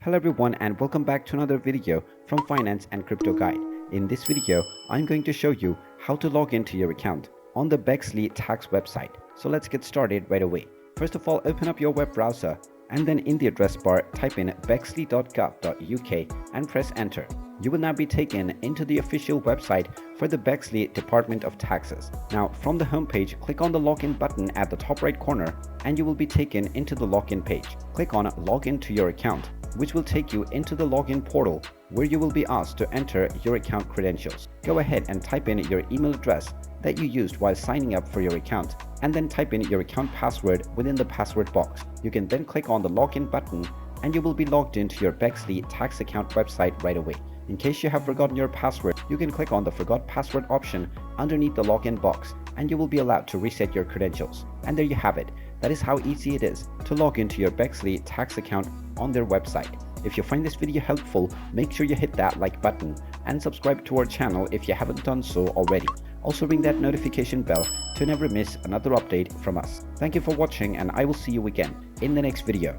Hello everyone and welcome back to another video from Finance and Crypto Guide. In this video, I'm going to show you how to log into your account on the Bexley Tax website. So let's get started right away. First of all, open up your web browser and then in the address bar type in bexley.gov.uk and press enter. You will now be taken into the official website for the Bexley Department of Taxes. Now from the home page, click on the login button at the top right corner and you will be taken into the login page. Click on login to your account, which will take you into the login portal where you will be asked to enter your account credentials. Go ahead and type in your email address that you used while signing up for your account and then type in your account password within the password box. You can then click on the login button and you will be logged into your Bexley Tax Account website right away. In case you have forgotten your password, you can click on the Forgot Password option underneath the login box and you will be allowed to reset your credentials. And there you have it. That is how easy it is to log into your Bexley Tax Account on their website. If you find this video helpful, make sure you hit that like button and subscribe to our channel if you haven't done so already. Also ring that notification bell to never miss another update from us. Thank you for watching and I will see you again in the next video.